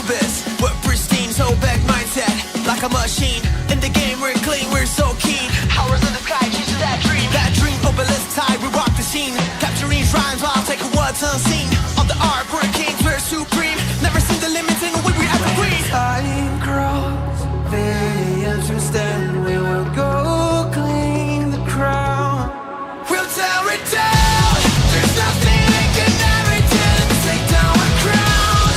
Anubis. We're pristine, so back mindset, like a machine. In the game, we're clean, we're so keen. Powers in the sky, chasing that dream. That dream, obelisk tide, we rock the scene. Capturing shrines while taking what's unseen. On the arc, we're kings, we're supreme. Never seen the limits in the way we ever breathe. Time grows, very interesting. We will go clean the crown. We'll tear it down. There's nothing they can never do to take down our crown.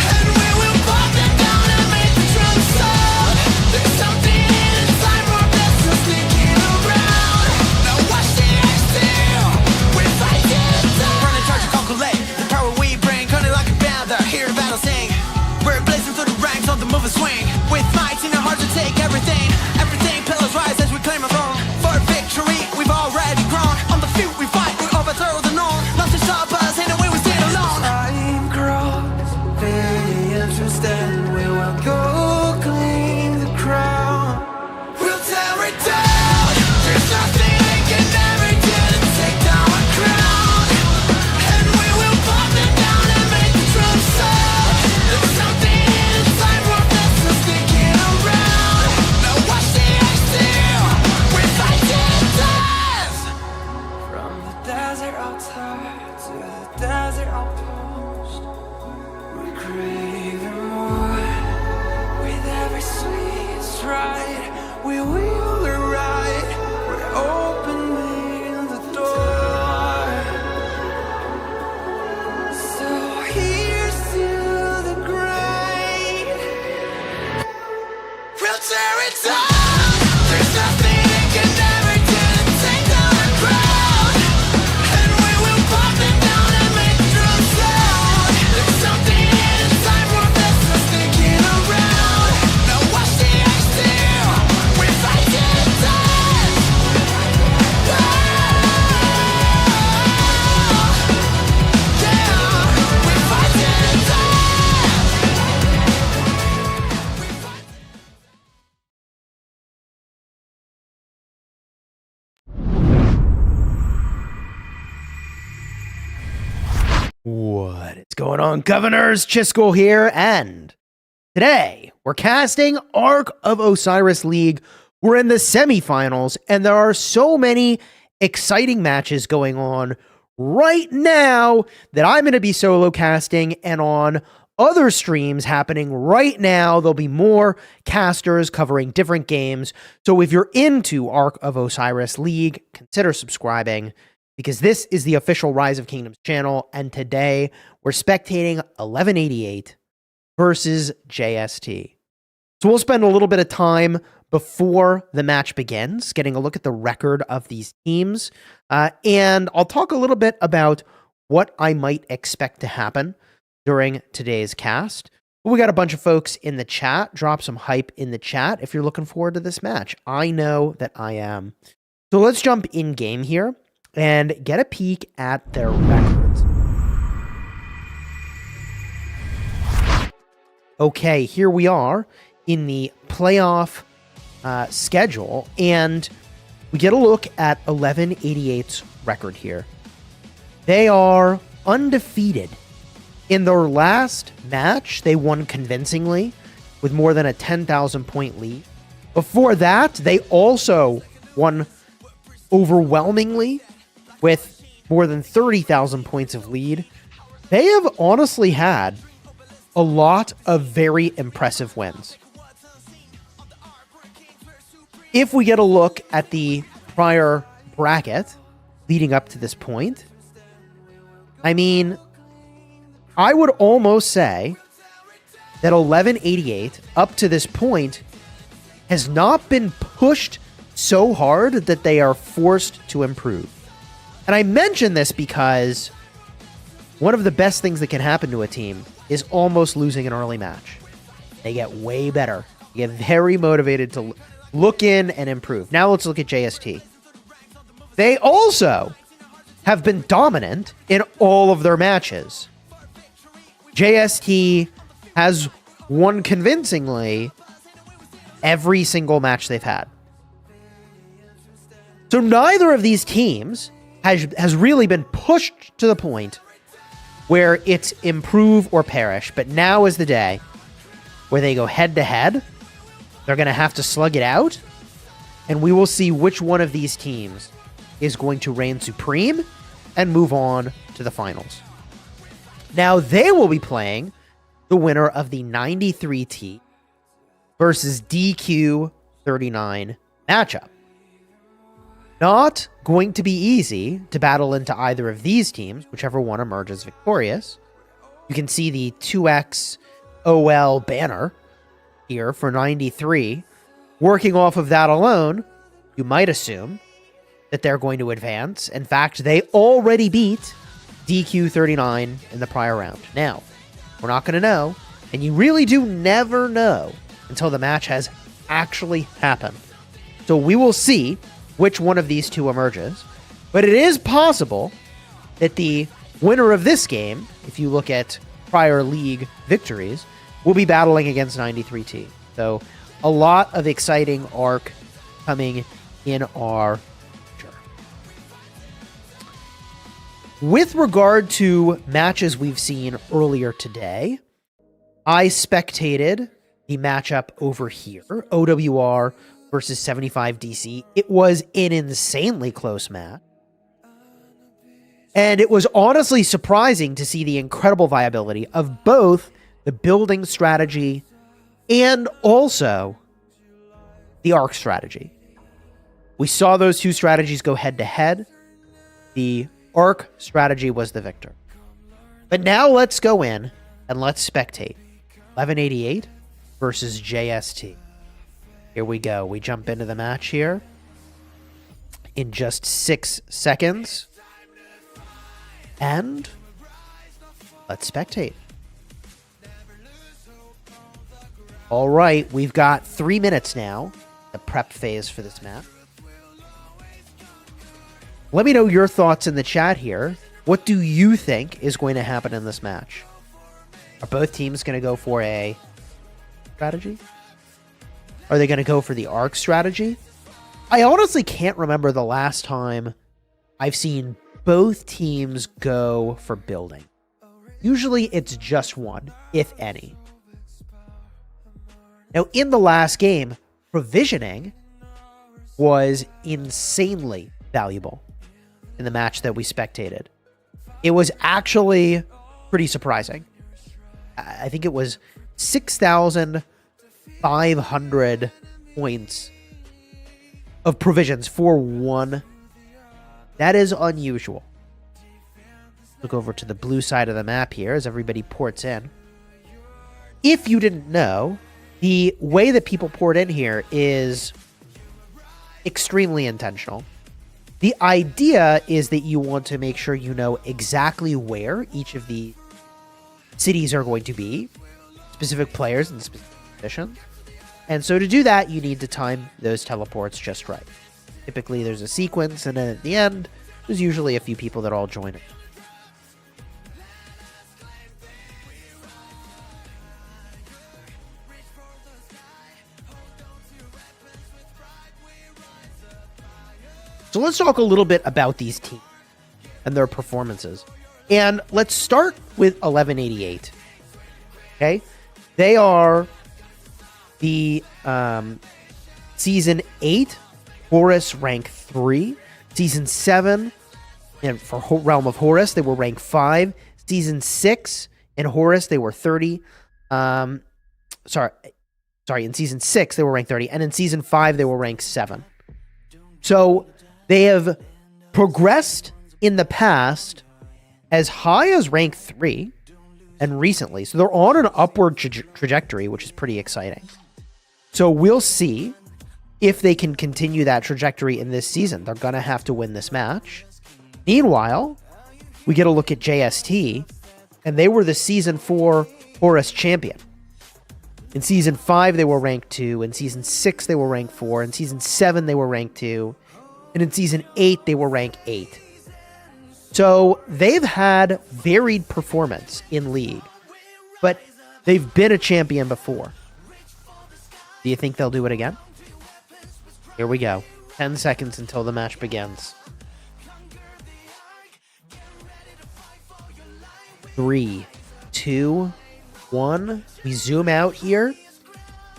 And we will pop them down and make the drum sound. There's something inside more blessings sneaking around. Now watch the ice still. We're fighting down. Run and charge and calculate the power we bring. Cutting like a band, they're here to battle sing. We're blazing through the ranks on the move and swing. With might in our hearts to take everything. Everything pillars rise as we claim our throne. For victory, we've already grown. On the field we fight, we overthrow the known. Nothing stop us, ain't no way we stand alone. Time grows very interesting. We will go clean the crown. We'll tear it down. There's nothing they can never do to take down our crown. And we will pop them down and make the drum sound. There's something inside more blessings sneaking around. Now watch the ice still. We're fighting death. From the desert outside to the desert outpost, we're craving more. With every sweet stride, we will arrive. We're opening the door. So here's to the grind. We'll tear it down. There's nothing they can never do to take down our crown. And we will pop them down and make the drum sound. There's something inside more blessings sneaking around. Now watch the ice still. We're fighting death. Yeah, we're fighting death. What is going on, governors? Chisco here, and today we're casting Ark of Osiris League. We're in the semifinals, and there are so many exciting matches going on right now that I'm going to be solo casting, and on other streams happening right now, there'll be more casters covering different games. So if you're into Ark of Osiris League, consider subscribing, because this is the official Rise of Kingdoms channel, and today we're spectating 1188 versus JST. So we'll spend a little bit of time before the match begins, getting a look at the record of these teams, and I'll talk a little bit about what I might expect to happen during today's cast. We got a bunch of folks in the chat. Drop some hype in the chat if you're looking forward to this match. I know that I am. So let's jump in game here and get a peek at their records. Okay, here we are in the playoff schedule, and we get a look at 1188's record here. They are undefeated. In their last match, they won convincingly with more than a 10,000 point lead. Before that, they also won overwhelmingly with more than 30,000 points of lead. They have honestly had a lot of very impressive wins. If we get a look at the prior bracket leading up to this point, I mean, I would almost say that 1188 up to this point has not been pushed so hard that they are forced to improve. And I mention this because one of the best things that can happen to a team is almost losing an early match. They get way better. They get very motivated to look in and improve. Now let's look at JST. They also have been dominant in all of their matches. JST has won convincingly every single match they've had. So neither of these teams has really been pushed to the point where it's improve or perish. But now is the day where they go head-to-head. They're going to have to slug it out. And we will see which one of these teams is going to reign supreme and move on to the finals. Now, they will be playing the winner of the 93T versus DQ39 matchup. Not going to be easy to battle into either of these teams, whichever one emerges victorious. You can see the 2X OL banner here for 93. Working off of that alone, you might assume that they're going to advance. In fact, they already beat DQ39 in the prior round. Now, we're not going to know, and you really do never know until the match has actually happened. So we will see which one of these two emerges. But it is possible that the winner of this game, if you look at prior league victories, will be battling against 93T. So a lot of exciting ARC coming in our future. With regard to matches we've seen earlier today, I spectated the matchup over here, OWR versus 75 DC. It was an insanely close match. And it was honestly surprising to see the incredible viability of both the building strategy and also the ARC strategy. We saw those two strategies go head-to-head. The ARC strategy was the victor. But now let's go in and let's spectate 1188 versus JST. Here we go. We jump into the match here in just 6 seconds. And let's spectate. All right, we've got 3 minutes now, the prep phase for this map. Let me know your thoughts in the chat here. What do you think is going to happen in this match? Are both teams going to go for a strategy? Are they going to go for the ARC strategy? I honestly can't remember the last time I've seen both teams go for building. Usually it's just one, if any. Now, in the last game, provisioning was insanely valuable in the match that we spectated. It was actually pretty surprising. I think it was 6,500 points of provisions for one. That is unusual. Look over to the blue side of the map here as everybody ports in. If you didn't know, the way that people port in here is extremely intentional. The idea is that you want to make sure you know exactly where each of the cities are going to be, specific players and specific positions. And so to do that, you need to time those teleports just right. Typically, there's a sequence, and then at the end, there's usually a few people that all join it. So let's talk a little bit about these teams and their performances. And let's start with 1188. Okay? They are the Season 8 Horus rank 3. Season 7, and for Realm of Horus, they were rank 5. Season 6 in Horus, they were 30. In Season 6, they were rank 30. And in Season 5, they were rank 7. So they have progressed in the past as high as rank 3 and recently. So they're on an upward trajectory, which is pretty exciting. So we'll see if they can continue that trajectory in this season. They're going to have to win this match. Meanwhile, we get a look at JST, and they were the Season 4 Horus champion. In Season 5, they were rank 2. In Season 6, they were rank 4. In Season 7, they were rank 2. And in Season 8, they were rank 8. So they've had varied performance in League, but they've been a champion before. Do you think they'll do it again? Here we go. 10 seconds until the match begins. 3, 2, 1. We zoom out here.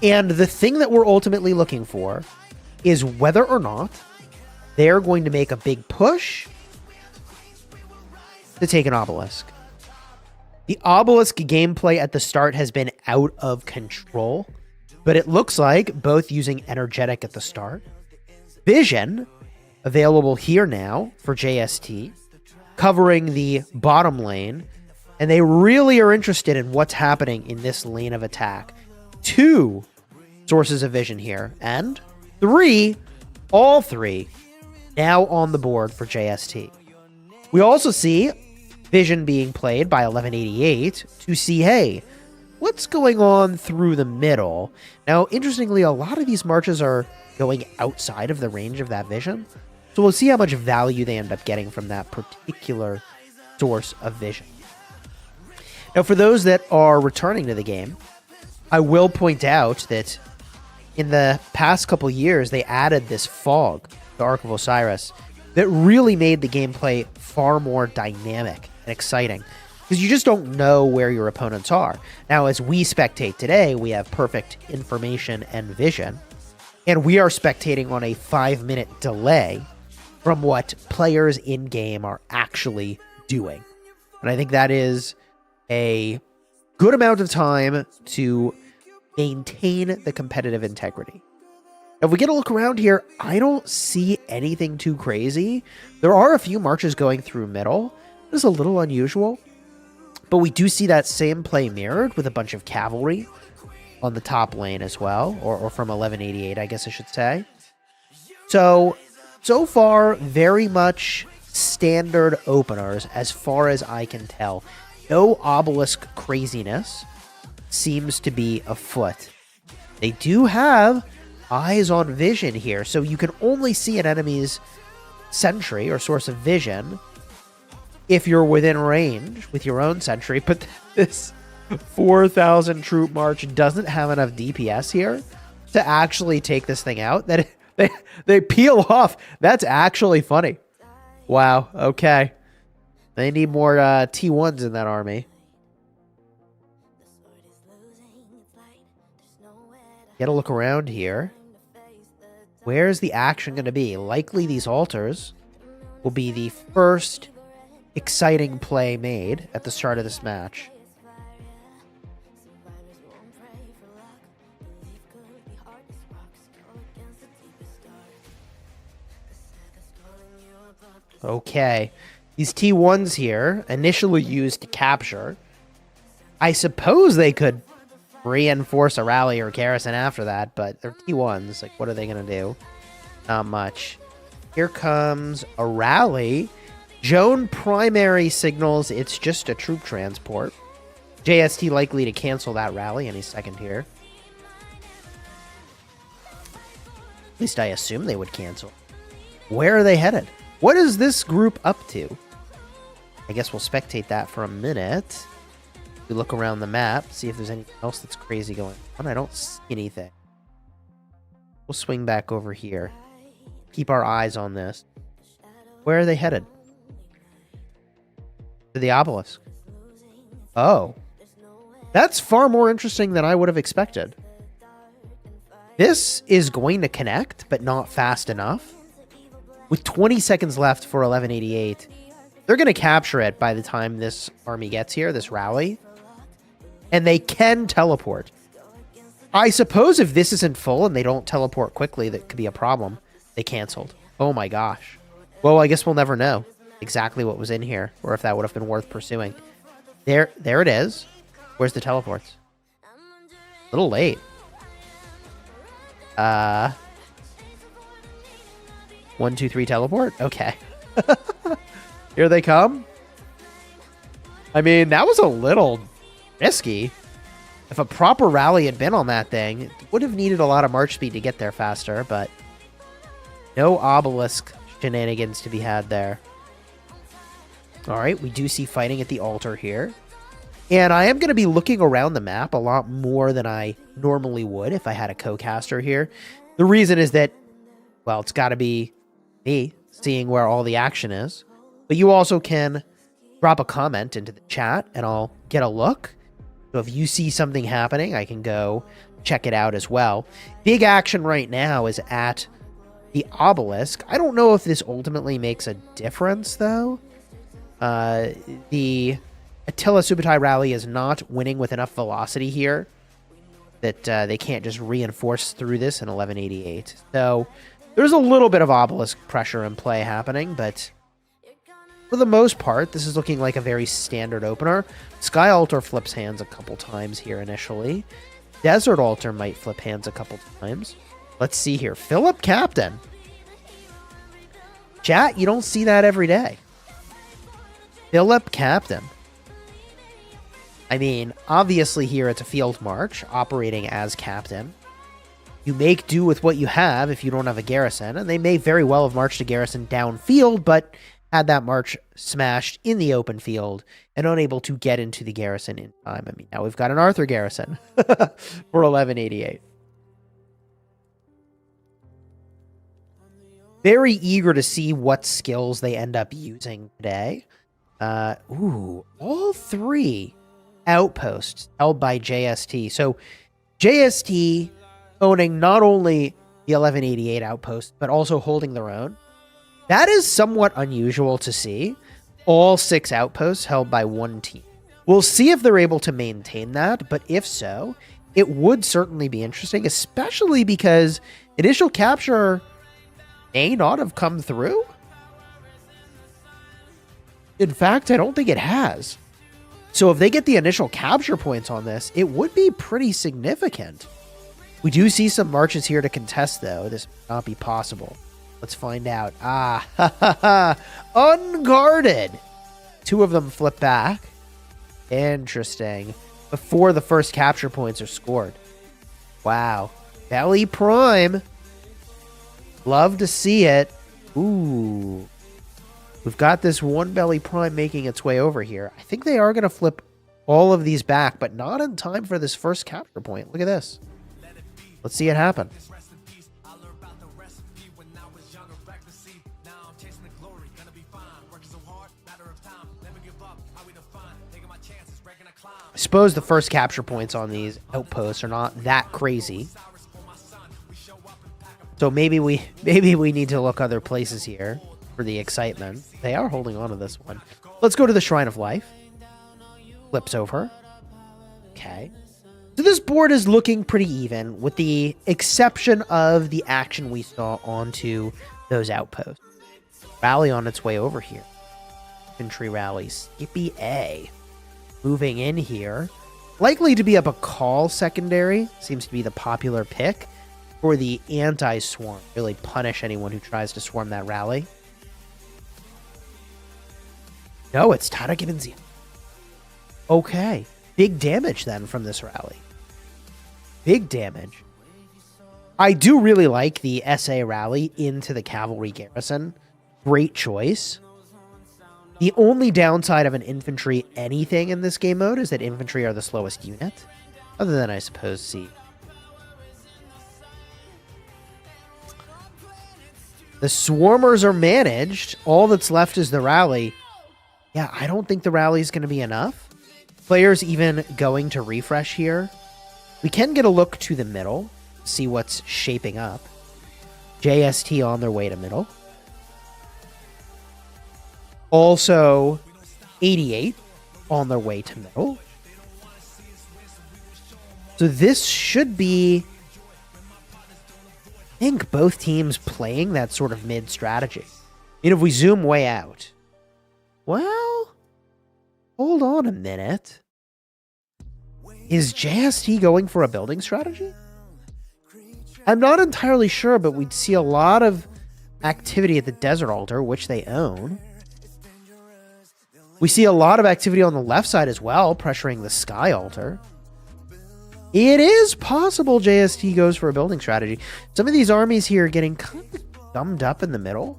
And the thing that we're ultimately looking for is whether or not they're going to make a big push to take an obelisk. The obelisk gameplay at the start has been out of control, but it looks like both using energetic at the start. Vision, available here now for JST, covering the bottom lane, and they really are interested in what's happening in this lane of attack. 2 sources of vision here, and 3, all 3, now on the board for JST. We also see vision being played by 1188 to see, hey, what's going on through the middle? Now, interestingly, a lot of these marches are going outside of the range of that vision, so we'll see how much value they end up getting from that particular source of vision. Now, for those that are returning to the game, I will point out that in the past couple years, they added this fog, the Ark of Osiris, that really made the gameplay far more dynamic and exciting, because you just don't know where your opponents are. Now, as we spectate today, we have perfect information and vision, and we are spectating on a 5-minute delay from what players in-game are actually doing. And I think that is a good amount of time to maintain the competitive integrity. If we get a look around here, I don't see anything too crazy. There are a few marches going through middle. This is a little unusual, but we do see that same play mirrored with a bunch of cavalry on the top lane as well, or from 1188, I guess I should say. So far, very much standard openers as far as I can tell. No obelisk craziness seems to be afoot. They do have eyes on vision here, so you can only see an enemy's sentry or source of vision if you're within range with your own sentry, but this 4,000 troop march doesn't have enough DPS here to actually take this thing out. That they peel off. That's actually funny. Wow, okay. They need more T1s in that army. Get a look around here. Where's the action going to be? Likely these altars will be the first exciting play made at the start of this match. Okay. These T1s here, initially used to capture. I suppose they could reinforce a rally or garrison after that, but they're T1s. Like, what are they going to do? Not much. Here comes a rally. Joan primary signals it's just a troop transport. JST likely to cancel that rally any second here. At least I assume they would cancel. Where are they headed? What is this group up to? I guess we'll spectate that for a minute. We look around the map, see if there's anything else that's crazy going on. I don't see anything. We'll swing back over here. Keep our eyes on this. Where are they headed? To the obelisk. Oh. That's far more interesting than I would have expected. This is going to connect, but not fast enough. With 20 seconds left for 1188, they're going to capture it by the time this army gets here, this rally. And they can teleport. I suppose if this isn't full and they don't teleport quickly, that could be a problem. They canceled. Oh my gosh. Well, I guess we'll never know exactly what was in here, or if that would have been worth pursuing. There it is. Where's the teleports? A little late. 1, 2, 3 teleport? Okay. Here they come. I mean, that was a little risky. If a proper rally had been on that thing, it would have needed a lot of march speed to get there faster, but no obelisk shenanigans to be had there. All right, we do see fighting at the altar here. And I am going to be looking around the map a lot more than I normally would if I had a co-caster here. The reason is that, well, it's got to be me seeing where all the action is. But you also can drop a comment into the chat and I'll get a look. So if you see something happening, I can go check it out as well. Big action right now is at the obelisk. I don't know if this ultimately makes a difference, though. The Attila Subutai rally is not winning with enough velocity here that they can't just reinforce through this in 1188. So there's a little bit of obelisk pressure in play happening, but for the most part, this is looking like a very standard opener. Sky Altar flips hands a couple times here initially. Desert Altar might flip hands a couple times. Let's see here. Philip Captain. Chat, you don't see that every day. Philip Captain. I mean, obviously here it's a field march, operating as captain. You make do with what you have if you don't have a garrison, and they may very well have marched a garrison downfield, but had that march smashed in the open field and unable to get into the garrison in time. I mean, now we've got an Arthur garrison for 1188. Very eager to see what skills they end up using today. All three outposts held by JST. So JST owning not only the 1188 outpost, but also holding their own. That is somewhat unusual to see. All 6 outposts held by one team. We'll see if they're able to maintain that, but if so, it would certainly be interesting, especially because initial capture may not have come through. In fact, I don't think it has. So if they get the initial capture points on this, it would be pretty significant. We do see some marches here to contest, though. This may not be possible. Let's find out. Unguarded. 2 of them flip back. Interesting. Before the first capture points are scored. Wow. Belly Prime. Love to see it. Ooh. We've got this one Belly Prime making its way over here. I think they are going to flip all of these back, but not in time for this first capture point. Look at this. Let's see it happen. I suppose the first capture points on these outposts are not that crazy. So maybe we need to look other places here for the excitement. They are holding on to this one. Let's go to the Shrine of Life. Flips over. Okay. So this board is looking pretty even, with the exception of the action we saw onto those outposts. Rally on its way over here. Infantry rally. Skippy A. Moving in here. Likely to be up a call secondary. Seems to be the popular pick for the anti-swarm. Really punish anyone who tries to swarm that rally. No, it's Tata Gibbons. Okay. Big damage then from this rally. Big damage. I do really like the SA rally into the cavalry garrison. Great choice. The only downside of an infantry anything in this game mode is that infantry are the slowest unit. Other than, I suppose, C. The swarmers are managed. All that's left is the rally. Yeah, I don't think the rally is going to be enough. Players even going to refresh here. We can get a look to the middle, see what's shaping up. JST on their way to middle. Also, 88 on their way to middle. So this should be, I think, both teams playing that sort of mid strategy. And if we zoom way out, well, hold on a minute. Is JST going for a building strategy? I'm not entirely sure, but we'd see a lot of activity at the Desert Altar, which they own. We see a lot of activity on the left side as well, pressuring the Sky Altar. It is possible JST goes for a building strategy. Some of these armies here are getting kind of gummed up in the middle.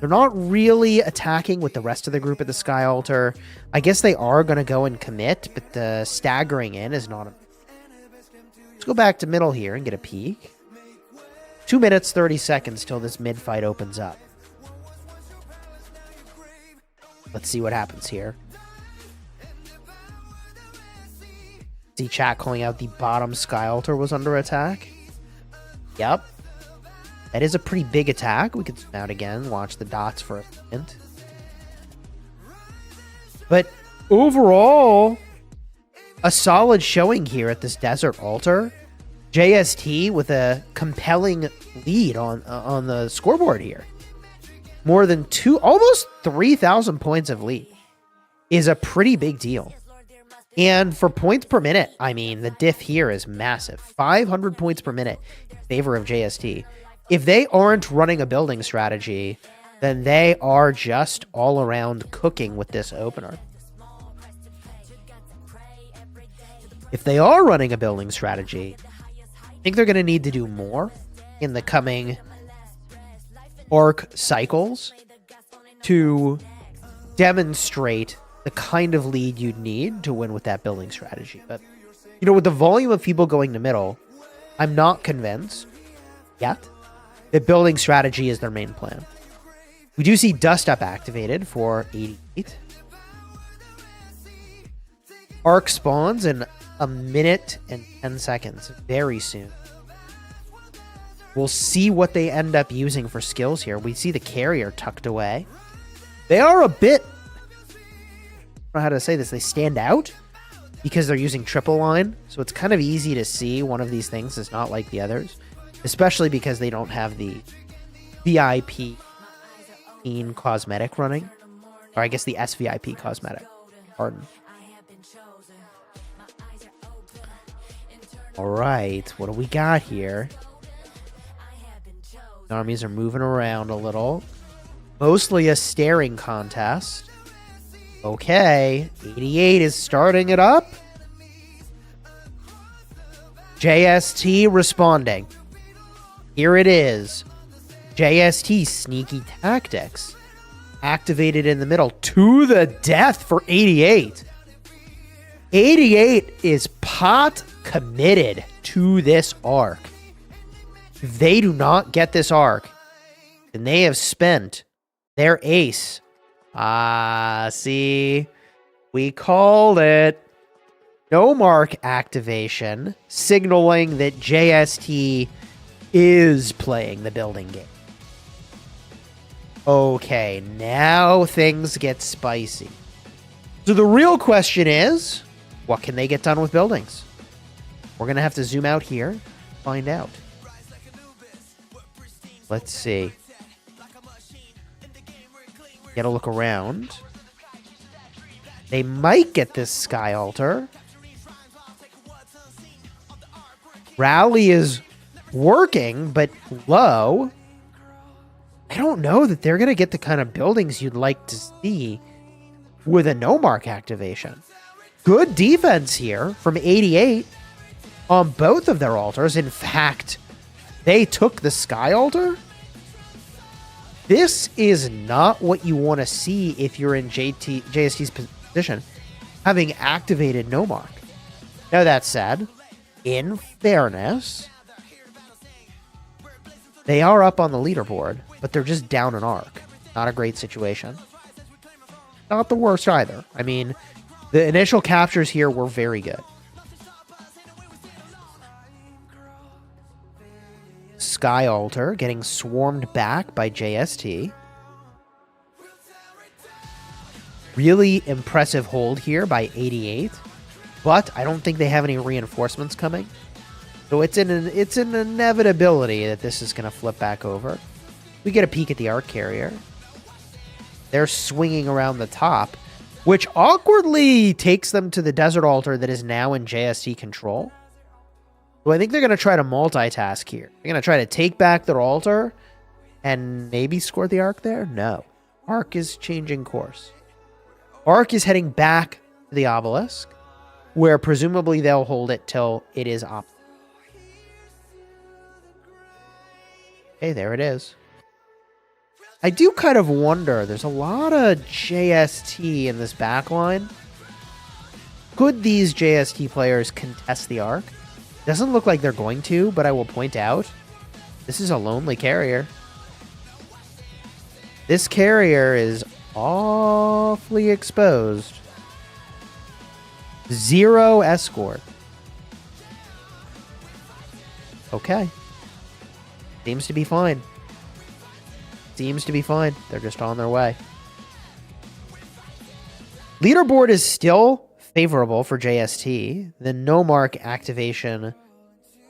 They're not really attacking with the rest of the group at the Sky Altar. I guess they are going to go and commit, but the staggering in is not. Let's go back to middle here and get a peek. 2 minutes, 30 seconds till this mid-fight opens up. Let's see what happens here. See chat calling out the bottom Sky Altar was under attack. Yep. That is a pretty big attack. We could zoom out again, watch the dots for a second. But overall, a solid showing here at this Desert Altar. JST with a compelling lead on the scoreboard here. More than almost 3,000 points of lead is a pretty big deal. And for points per minute, I mean, the diff here is massive. 500 points per minute in favor of JST. If they aren't running a building strategy, then they are just all around cooking with this opener. If they are running a building strategy, I think they're going to need to do more in the coming arc cycles to demonstrate the kind of lead you'd need to win with that building strategy. But, you know, with the volume of people going to middle, I'm not convinced yet that building strategy is their main plan. We do see Dust Up activated for 88. Arc spawns in a minute and 10 seconds very soon. We'll see what they end up using for skills here. We see the carrier tucked away. They are a bit, I don't know how to say this, they stand out because they're using triple line. So it's kind of easy to see one of these things is not like the others, especially because they don't have the VIP cosmetic running. Or I guess the SVIP cosmetic. Pardon. All right, what do we got here? Armies are moving around a little. Mostly a staring contest. Okay, 88 is starting it up. JST responding. Here it is. JST sneaky tactics. Activated in the middle to the death for 88. 88 is pot committed to this arc. If they do not get this arc, then they have spent their ace. See, we called it. No mark activation, signaling that JST is playing the building game. Okay, now things get spicy. So the real question is, what can they get done with buildings? We're going to have to zoom out here, find out. Let's see. Get a look around. They might get this Sky Altar. Rally is working, but low. I don't know that they're going to get the kind of buildings you'd like to see with a no mark activation. Good defense here from 88 on both of their altars. In fact, they took the Sky Altar. This is not what you want to see if you're in JST's position, having activated no mark. Now, that said, in fairness, they are up on the leaderboard, but they're just down an arc. Not a great situation. Not the worst either. I mean, the initial captures here were very good. Sky Altar getting swarmed back by JST. Really impressive hold here by 88. But I don't think they have any reinforcements coming. So it's an inevitability that this is going to flip back over. We get a peek at the arc carrier. They're swinging around the top, which awkwardly takes them to the Desert Altar that is now in JST control. So I think they're going to try to multitask here. They're going to try to take back their altar and maybe score the arc there? No. Arc is changing course. Arc is heading back to the obelisk, where presumably they'll hold it till it is up. Okay, there it is. I do kind of wonder, there's a lot of JST in this backline. Could these JST players contest the arc? Doesn't look like they're going to, but I will point out, this is a lonely carrier. This carrier is awfully exposed. 0 escort. Okay. Seems to be fine. Seems to be fine. They're just on their way. Leaderboard is still favorable for JST. The no mark activation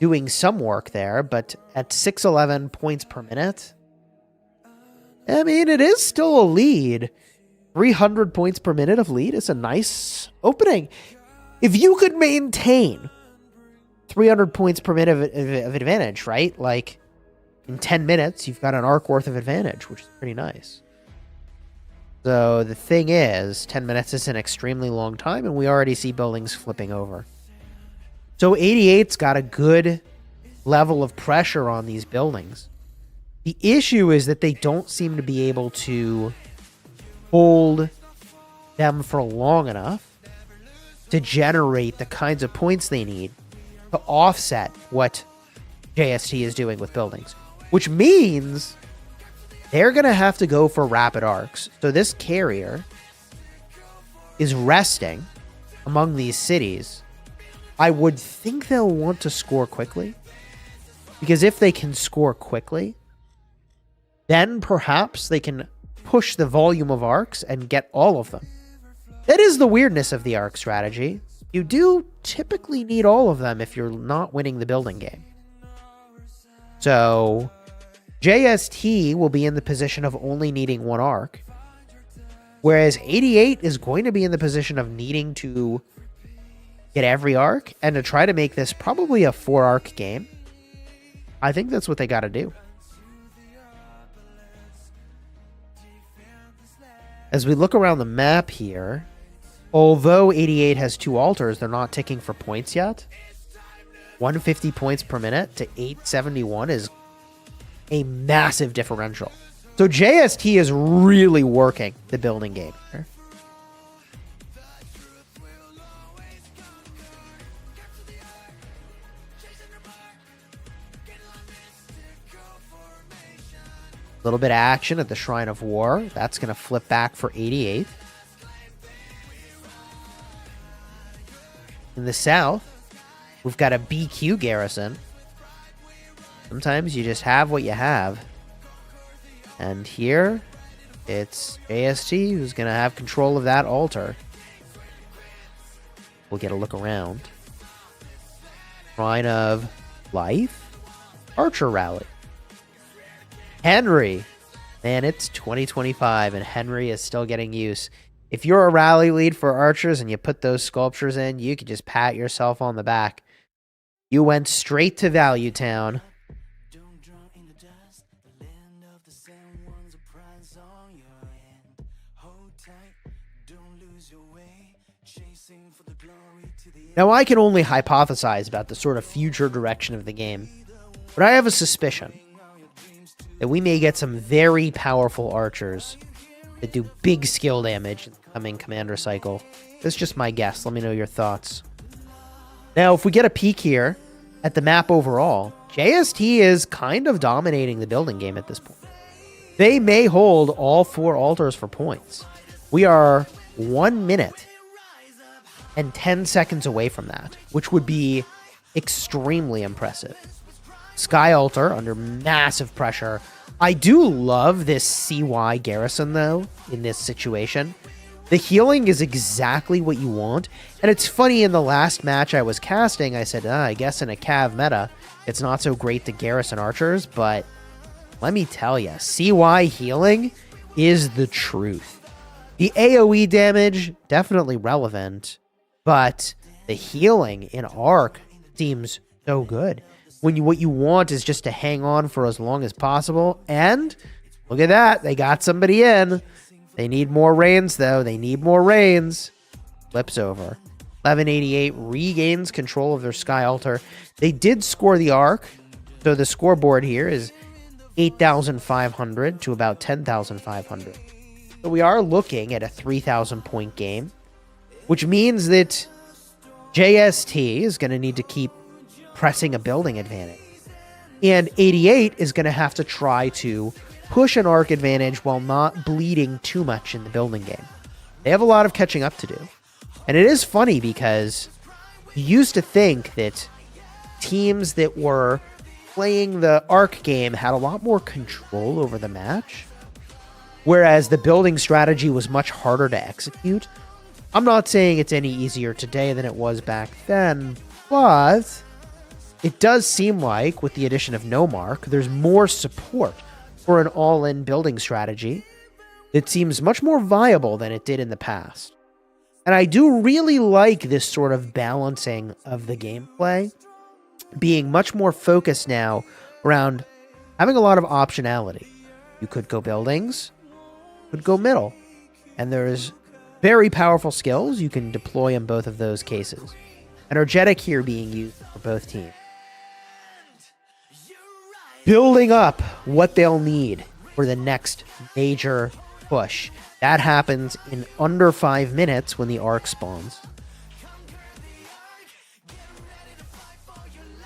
doing some work there, but at 611 points per minute, I mean, it is still a lead. 300 points per minute of lead is a nice opening. If you could maintain 300 points per minute of advantage, right? Like, in 10 minutes, you've got an arc worth of advantage, which is pretty nice. So the thing is, 10 minutes is an extremely long time, and we already see buildings flipping over. So 88's got a good level of pressure on these buildings. The issue is that they don't seem to be able to hold them for long enough to generate the kinds of points they need to offset what JST is doing with buildings. Which means they're going to have to go for rapid arcs. So this carrier is resting among these cities. I would think they'll want to score quickly. Because if they can score quickly, then perhaps they can push the volume of arcs and get all of them. That is the weirdness of the arc strategy. You do typically need all of them if you're not winning the building game. So JST will be in the position of only needing one arc, whereas 88 is going to be in the position of needing to get every arc and to try to make this probably a 4-arc game. I think that's what they got to do. As we look around the map here, although 88 has 2 altars, they're not ticking for points yet. 150 points per minute to 871 is a massive differential. So JST is really working the building game here. A little bit of action at the Shrine of War. That's going to flip back for 88. In the south, we've got a BQ garrison. Sometimes you just have what you have. And here, it's JST who's going to have control of that altar. We'll get a look around. Shrine of Life. Archer Rally. Henry. Man, it's 2025 and Henry is still getting use. If you're a rally lead for archers and you put those sculptures in, you could just pat yourself on the back. You went straight to Value Town. Now, I can only hypothesize about the sort of future direction of the game, but I have a suspicion that we may get some very powerful archers that do big skill damage in the coming commander cycle. That's just my guess. Let me know your thoughts. Now, if we get a peek here at the map overall, JST is kind of dominating the building game at this point. They may hold all 4 altars for points. We are 1 minute and 10 seconds away from that, which would be extremely impressive. Sky Altar under massive pressure. I do love this CY garrison, though, in this situation. The healing is exactly what you want. And it's funny, in the last match I was casting, I said, I guess in a Cav meta, it's not so great to garrison archers, but let me tell you, CY healing is the truth. The AoE damage, definitely relevant, but the healing in Arc seems so good. When what you want is just to hang on for as long as possible. And look at that. They got somebody in. They need more Reigns, though. They need more Reigns. Flips over. 1188 regains control of their Sky Altar. They did score the Arc. So the scoreboard here is 8,500 to about 10,500. So we are looking at a 3,000 point game, which means that JST is going to need to keep pressing a building advantage. And 88 is going to have to try to push an arc advantage while not bleeding too much in the building game. They have a lot of catching up to do. And it is funny because you used to think that teams that were playing the Arc game had a lot more control over the match, whereas the building strategy was much harder to execute. I'm not saying it's any easier today than it was back then, but it does seem like, with the addition of No Mark, there's more support for an all-in building strategy that seems much more viable than it did in the past. And I do really like this sort of balancing of the gameplay, being much more focused now around having a lot of optionality. You could go buildings, could go middle, and there's very powerful skills you can deploy in both of those cases. Energetic here being used for both teams. Building up what they'll need for the next major push. That happens in under 5 minutes when the Arc spawns.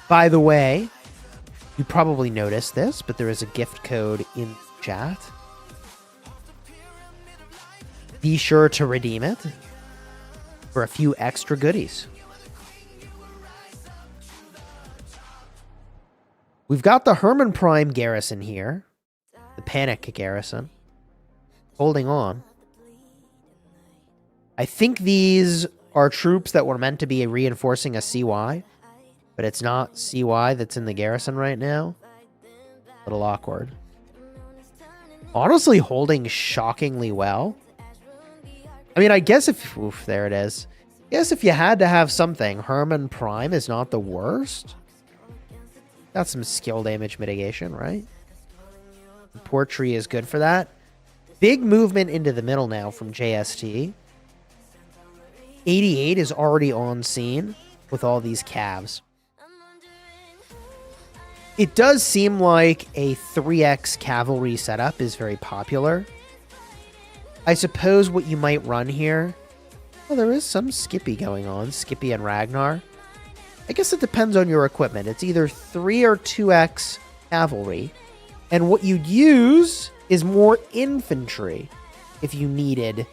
By the way, you probably noticed this, but there is a gift code in chat. Be sure to redeem it for a few extra goodies. We've got the Herman Prime garrison here, the Panic garrison, holding on. I think these are troops that were meant to be reinforcing a CY, but it's not CY that's in the garrison right now. A little awkward. Honestly, holding shockingly well. I mean, I guess if... Oof, there it is. I guess if you had to have something, Herman Prime is not the worst. Got some skill damage mitigation, right? Support tree is good for that. Big movement into the middle now from JST. 88 is already on scene with all these calves. It does seem like a 3x cavalry setup is very popular. I suppose what you might run here... Well, there is some Skippy going on. Skippy and Ragnar. I guess it depends on your equipment. It's either 3 or 2x cavalry. And what you'd use is more infantry if you needed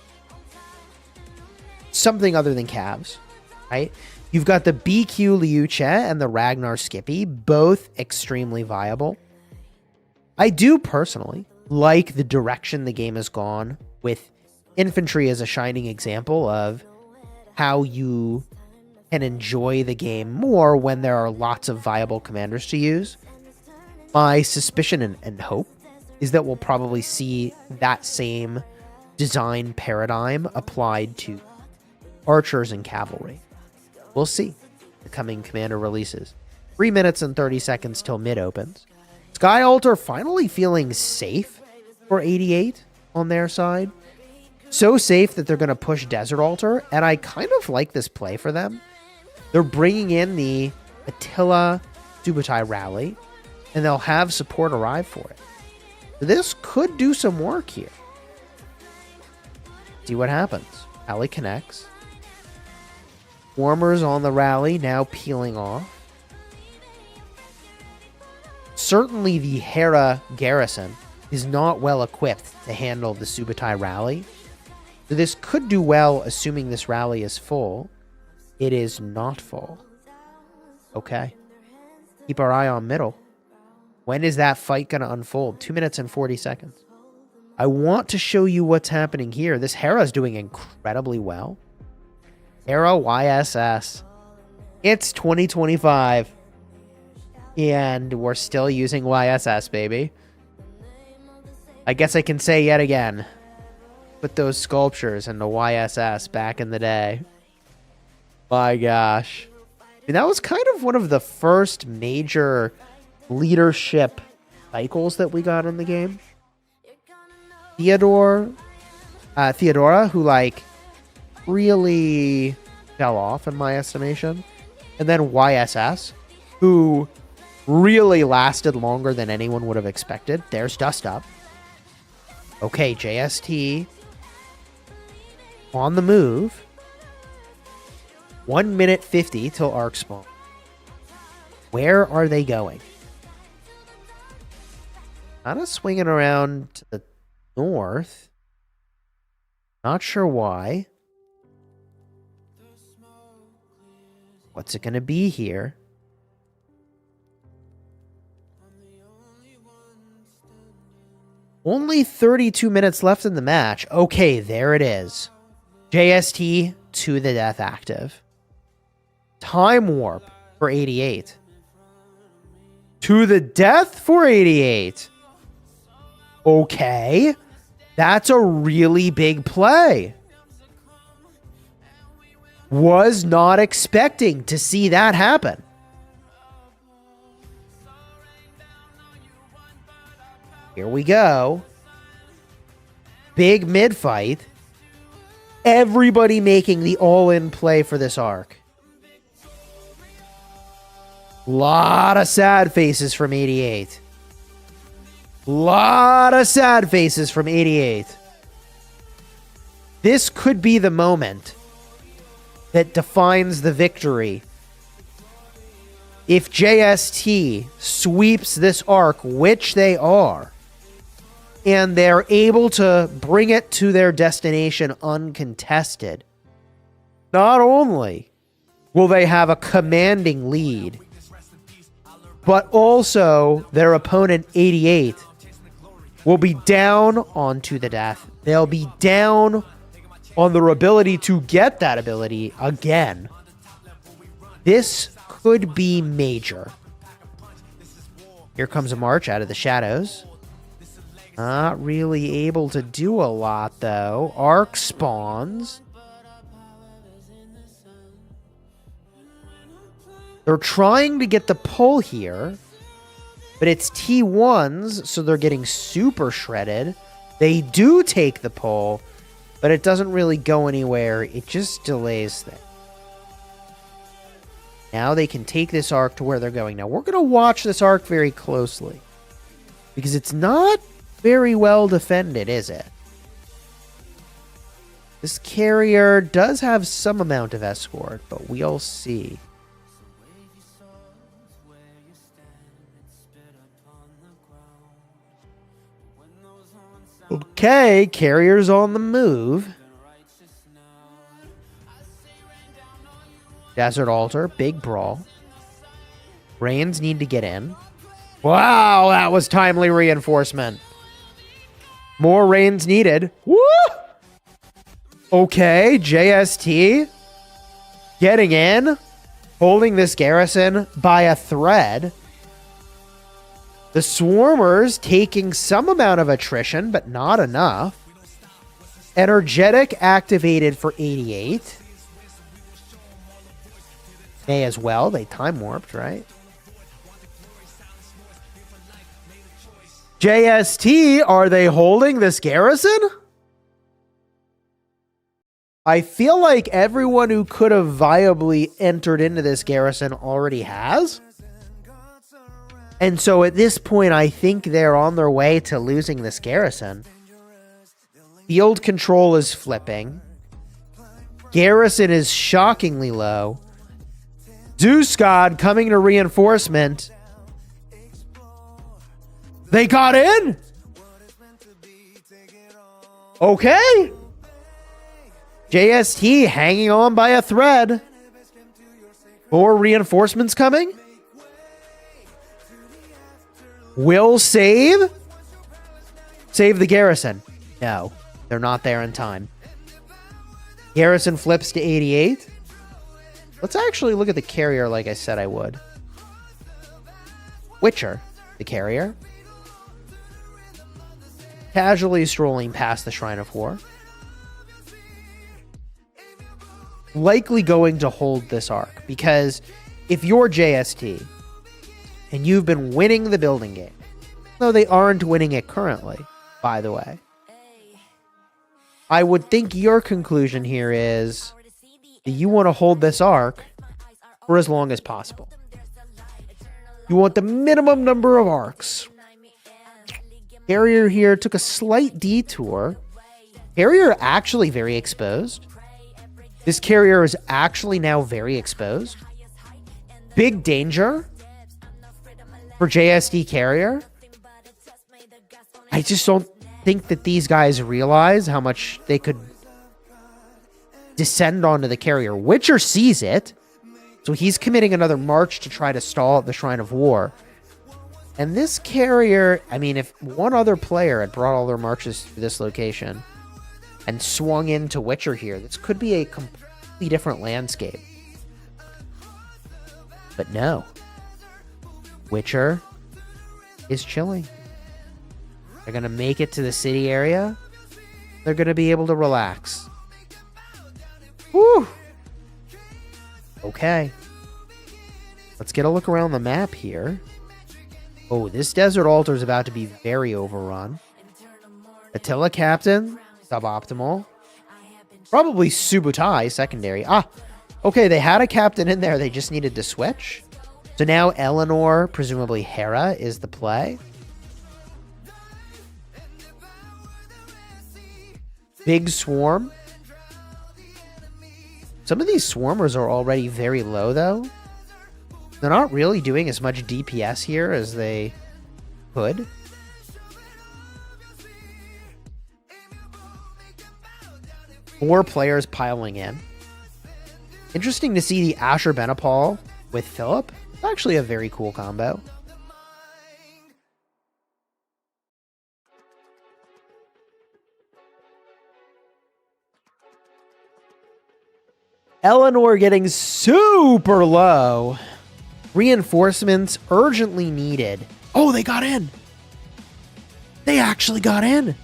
something other than calves, right? You've got the BQ Liu Che and the Ragnar Skippy, both extremely viable. I do personally like the direction the game has gone, with infantry as a shining example of how you can enjoy the game more when there are lots of viable commanders to use. My suspicion and hope is that we'll probably see that same design paradigm applied to archers and cavalry. We'll see the coming commander releases. 3 minutes and 30 seconds till mid opens. Sky Altar finally feeling safe for 88 on their side. So safe that they're going to push Desert Altar, and I kind of like this play for them. They're bringing in the Attila Subutai rally, and they'll have support arrive for it. This could do some work here. See what happens. Rally connects. Warmers on the rally, now peeling off. Certainly the Hera garrison is not well equipped to handle the Subutai rally. So this could do well, assuming this rally is full. It is not full. Okay. Keep our eye on middle. When is that fight going to unfold? 2 minutes and 40 seconds. I want to show you what's happening here. This Hera is doing incredibly well. Hera YSS. It's 2025. And we're still using YSS, baby. I guess I can say yet again. Put those sculptures into YSS back in the day. My gosh. I mean, that was kind of one of the first major leadership cycles that we got in the game. Theodora, who like really fell off in my estimation. And then YSS, who really lasted longer than anyone would have expected. There's Dust Up. Okay, JST on the move. 1 minute 50 till arc spawn. Where are they going? Kind of swinging around to the north. Not sure why. What's it going to be here? Only 32 minutes left in the match. Okay, there it is. JST to the death active. Time warp for 88. To the death for 88. Okay. That's a really big play. Was not expecting to see that happen. Here we go. Big mid fight. Everybody making the all-in play for this arc. Lot of sad faces from 88. Lot of sad faces from 88. This could be the moment that defines the victory. If JST sweeps this arc, which they are, and they're able to bring it to their destination uncontested, not only will they have a commanding lead, but also their opponent, 88, will be down onto the death. They'll be down on their ability to get that ability again. This could be major. Here comes a march out of the shadows. Not really able to do a lot, though. Arc spawns. They're trying to get the pull here, but it's T1s, so they're getting super shredded. They do take the pull, but it doesn't really go anywhere. It just delays things. Now they can take this arc to where they're going. Now, we're going to watch this arc very closely, because it's not very well defended, is it? This carrier does have some amount of escort, but we'll see. Okay, carrier's on the move. Desert Altar, big brawl. Rains need to get in. Wow, that was timely reinforcement. More rains needed. Woo! Okay, JST getting in, holding this garrison by a thread. The Swarmers taking some amount of attrition, but not enough. Energetic activated for 88. May as well. They time warped, right? JST, are they holding this garrison? I feel like everyone who could have viably entered into this garrison already has. And so at this point, I think they're on their way to losing this garrison. Field control is flipping. Garrison is shockingly low. Zeus God coming to reinforcement. They got in? Okay. JST hanging on by a thread. More reinforcements coming. Will save? Save the garrison. No, they're not there in time. Garrison flips to 88. Let's actually look at the carrier like I said I would. Witcher, the carrier. Casually strolling past the Shrine of War. Likely going to hold this arc, because if you're JST and you've been winning the building game, though they aren't winning it currently, by the way, I would think your conclusion here is that you want to hold this arc for as long as possible. You want the minimum number of arcs. Carrier here took a slight detour. Carrier actually very exposed. This carrier is actually now very exposed. Big danger for JSD carrier. I just don't think that these guys realize how much they could descend onto the carrier. Witcher sees it, so he's committing another march to try to stall at the Shrine of War. And this carrier, I mean, if one other player had brought all their marches to this location and swung into Witcher here, this could be a completely different landscape. But no. Witcher is chilling. They're going to make it to the city area. They're going to be able to relax. Whew. Okay. Let's get a look around the map here. Oh, this desert altar is about to be very overrun. Attila captain, suboptimal. Probably Subutai, secondary. Ah, okay, they had a captain in there. They just needed to switch. So now Eleanor, presumably Hera, is the play. Big swarm. Some of these swarmers are already very low, though. They're not really doing as much DPS here as they could. Four players piling in. Interesting to see the Asher Benapal with Philip. It's actually a very cool combo. Eleanor getting super low. Reinforcements urgently needed. Oh, they got in. They actually got in.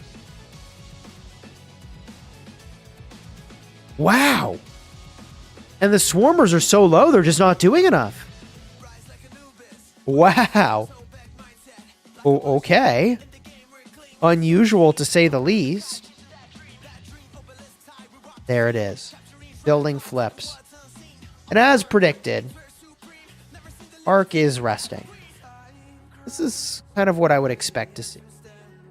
Wow. And the swarmers are so low, they're just not doing enough. Wow. Oh, okay. Unusual to say the least. There it is. Building flips. And as predicted, Ark is resting. This is kind of what I would expect to see.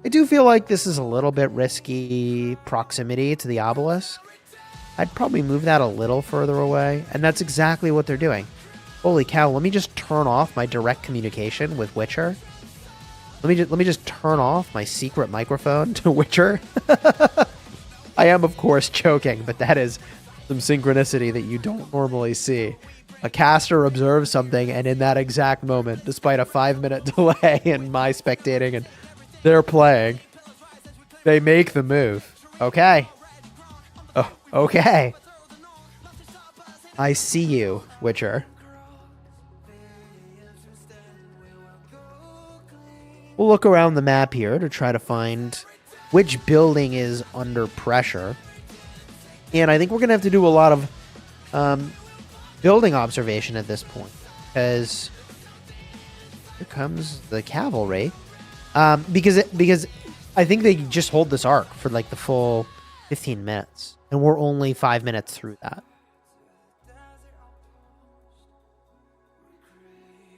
I do feel like this is a little bit risky proximity to the obelisk. I'd probably move that a little further away, and that's exactly what they're doing. Holy cow, let me just turn off my direct communication with Witcher. Let me just turn off my secret microphone to Witcher. I am, of course, joking, but that is some synchronicity that you don't normally see. A caster observes something, and in that exact moment, despite a 5-minute delay in my spectating and they're playing, they make the move. Okay. Oh, okay. I see you, Witcher. We'll look around the map here to try to find which building is under pressure. And I think we're going to have to do a lot of building observation at this point, because here comes the cavalry. Because I think they just hold this arc for like the full 15 minutes, and we're only 5 minutes through that.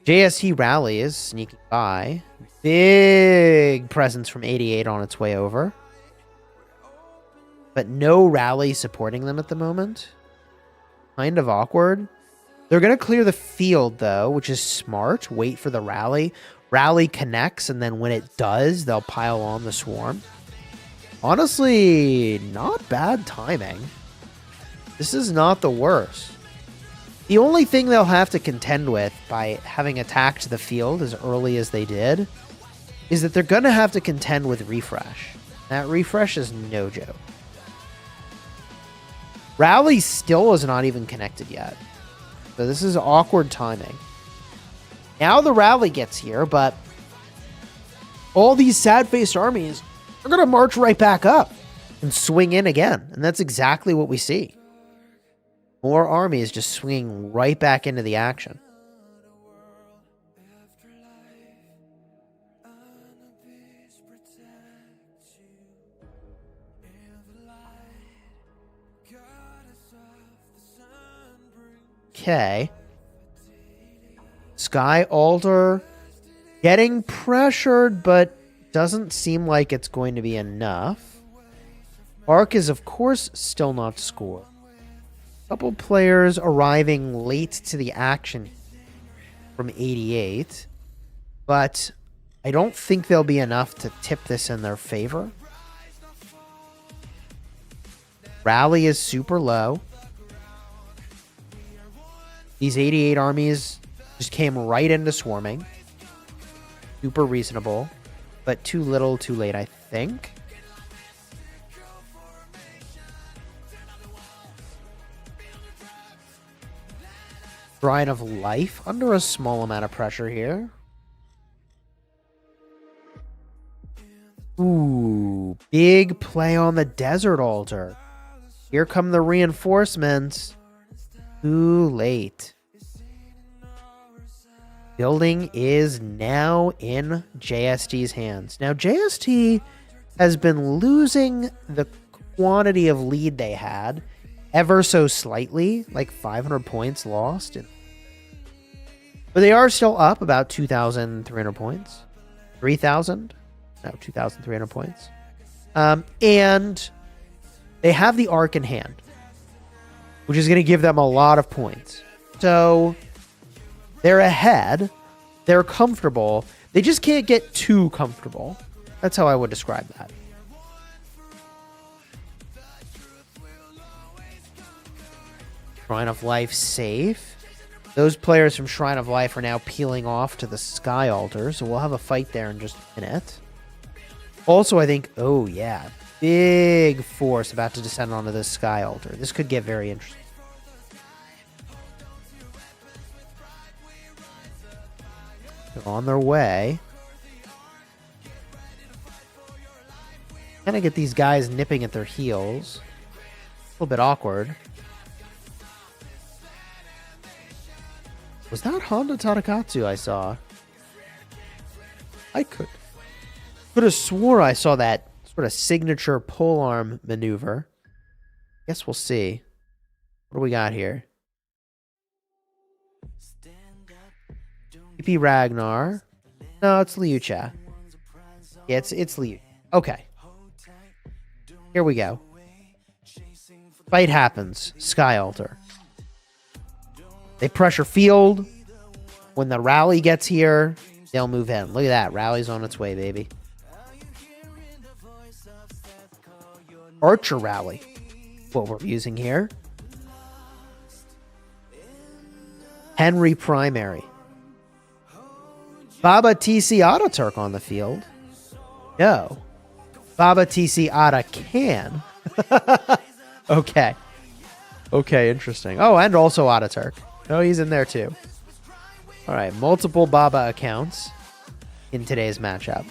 JST rally is sneaking by. Big presence from 88 on its way over. But no rally supporting them at the moment. Kind of awkward. They're going to clear the field, though, which is smart. Wait for the rally. Rally connects, and then when it does, they'll pile on the swarm. Honestly, not bad timing. This is not the worst. The only thing they'll have to contend with by having attacked the field as early as they did is that they're going to have to contend with refresh. That refresh is no joke. Rally still is not even connected yet. So this is awkward timing. Now the rally gets here, but all these sad-faced armies are going to march right back up and swing in again. And that's exactly what we see. More armies just swinging right back into the action. Okay. Sky Altar getting pressured, but doesn't seem like it's going to be enough. Ark is, of course, still not scored. Couple players arriving late to the action from 88, but I don't think there'll be enough to tip this in their favor. Rally is super low. These 88 armies just came right into swarming. super reasonable, but too little, too late, I think. Shrine of Life under a small amount of pressure here. Ooh, big play on the desert altar. Here come the reinforcements. Too late. Building is now in JST's hands. Now, JST has been losing the quantity of lead they had ever so slightly, like 500 points lost. But they are still up about 2,300 points. 3,000? No, 2,300 points. And they have the Arc in hand, which is going to give them a lot of points. So they're ahead. They're comfortable. They just can't get too comfortable. That's how I would describe that. Shrine of Life safe. Those players from Shrine of Life are now peeling off to the Sky Altar, so we'll have a fight there in just a minute. Also, I think, oh yeah, big force about to descend onto the Sky Altar. This could get very interesting. They're on their way. Kind of get these guys nipping at their heels. A little bit awkward. Was that Honda Tadakatsu I saw? I could have swore I saw that sort of signature polearm maneuver. Guess we'll see. What do we got here? PP Ragnar. No, it's Liucha. Yeah, it's Liu. Okay. Here we go. Fight happens. Sky Altar. They pressure field. When the rally gets here, they'll move in. Look at that. Rally's on its way, baby. Archer rally. What we're using here. Henry primary. Baba TC Ataturk on the field. No. Baba TC Ata can. Okay. Okay, interesting. Oh, and also Ataturk. Oh, he's in there too. All right, multiple Baba accounts in today's matchup.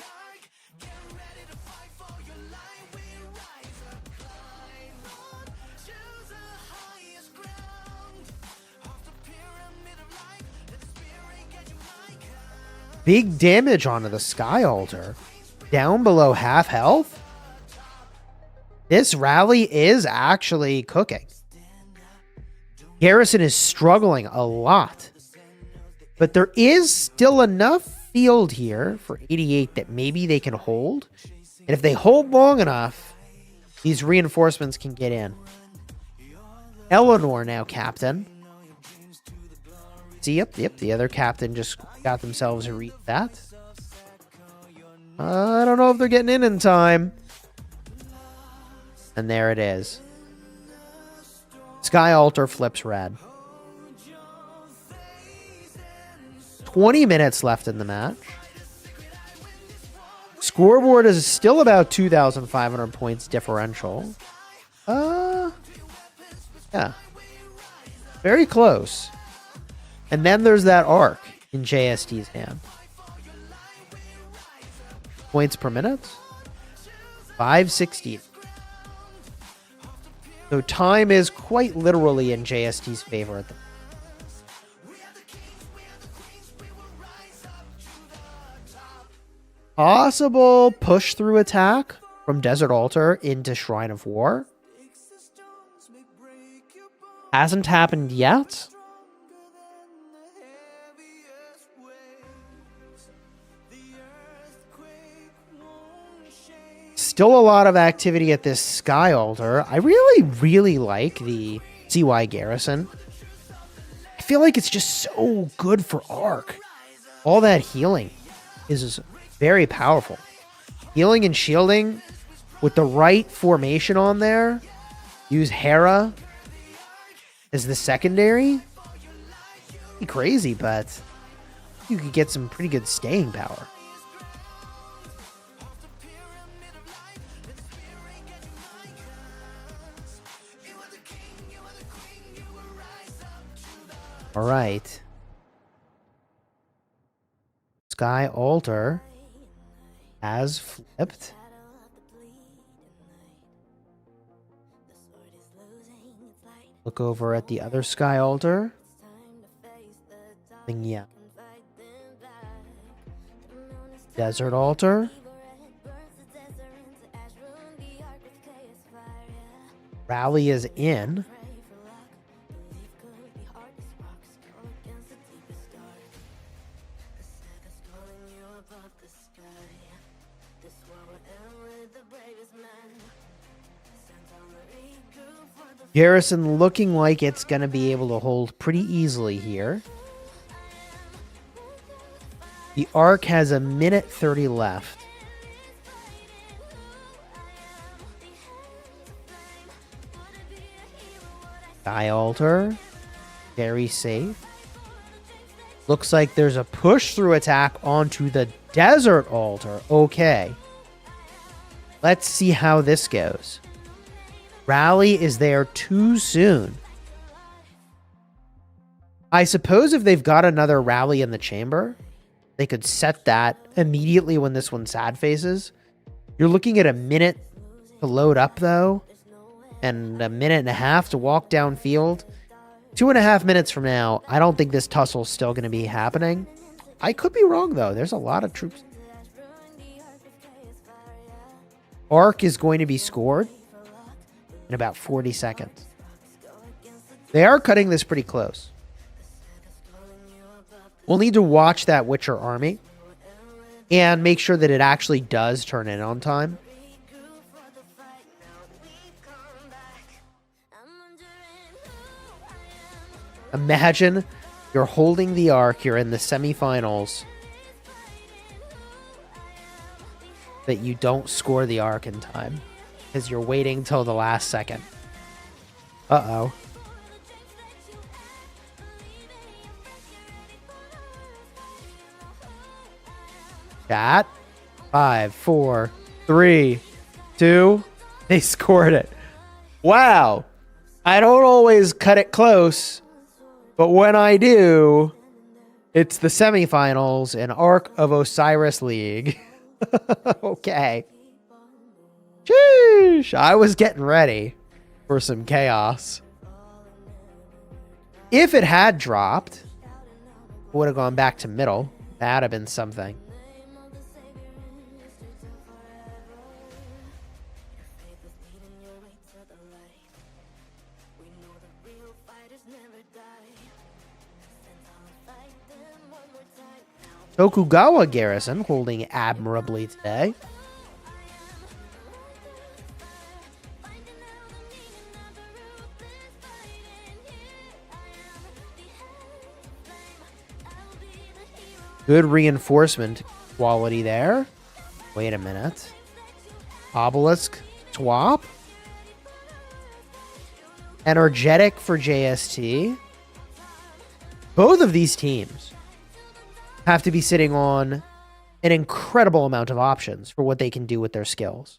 Big damage onto the Sky Altar. Down below half health. This rally is actually cooking. Garrison is struggling a lot. But there is still enough field here for 88 that maybe they can hold. And if they hold long enough, these reinforcements can get in. Eleanor now captain. See, yep, the other captain just got themselves a read that. I don't know if they're getting in time. And there it is. Sky Altar flips red. 20 minutes left in the match. Scoreboard is still about 2,500 points differential. Yeah. Very close. And then there's that arc in JST's hand. Points per minute. 560. So time is quite literally in JST's favor at the possible push through attack from Desert Altar into Shrine of War. Hasn't happened yet. Still a lot of activity at this Sky Altar. I really like the CY Garrison. I feel like it's just so good for Arc. All that healing is very powerful. Healing and shielding with the right formation on there. Use Hera as the secondary. Be crazy, but you could get some pretty good staying power. All right. Sky Altar has flipped. Look over at the other Sky Altar. Yeah. Desert Altar. Rally is in. Garrison looking like it's going to be able to hold pretty easily here. The Arc has a minute 30 left. Sky Altar. Very safe. Looks like there's a push through attack onto the Desert Altar. Okay. Let's see how this goes. Rally is there too soon. I suppose if they've got another rally in the chamber, they could set that immediately when this one sad faces. You're looking at a minute to load up, though, and a minute and a half to walk downfield. 2.5 minutes from now, I don't think this tussle's still going to be happening. I could be wrong, though. There's a lot of troops. Arc is going to be scored in about 40 seconds. They are cutting this pretty close. We'll need to watch that Witcher army and make sure that it actually does turn in on time. Imagine you're holding the Arc, you're in the semifinals, that you don't score the Arc in time because you're waiting till the last second. Uh-oh. Chat. 5, 4, 3, 2. They scored it. Wow. I don't always cut it close, but when I do, it's the semifinals in Ark of Osiris League. Okay. Sheesh. I was getting ready for some chaos. If it had dropped, it would have gone back to middle. That'd have been something. Tokugawa Garrison holding admirably today. Good reinforcement quality there. Wait a minute. Obelisk swap. Energetic for JST. Both of these teams have to be sitting on an incredible amount of options for what they can do with their skills.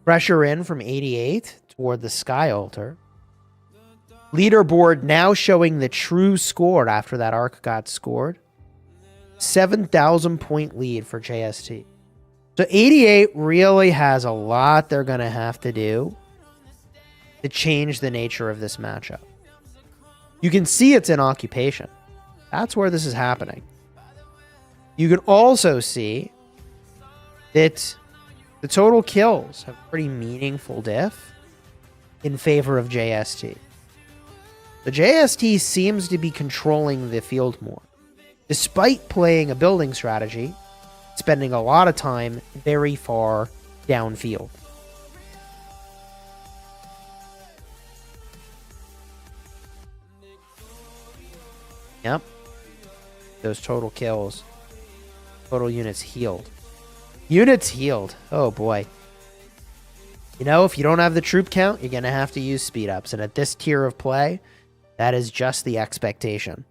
Pressure in from 88 toward the Sky Altar. Leaderboard now showing the true score after that Arc got scored. 7,000 point lead for JST. So 88 really has a lot they're going to have to do to change the nature of this matchup. You can see it's in occupation. That's where this is happening. You can also see that the total kills have a pretty meaningful diff in favor of JST. The JST seems to be controlling the field more. Despite playing a building strategy, spending a lot of time very far downfield. Yep. Those total kills. Total units healed. Units healed. Oh boy. You know, if you don't have the troop count, you're going to have to use speed ups. And at this tier of play, that is just the expectation.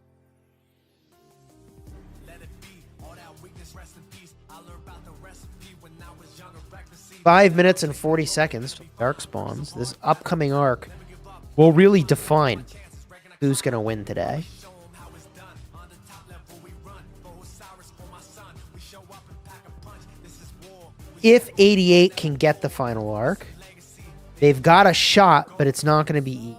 5 minutes and 40 seconds till the arc spawns. This upcoming arc will really define who's going to win today. If 88 can get the final arc, they've got a shot, but it's not going to be easy.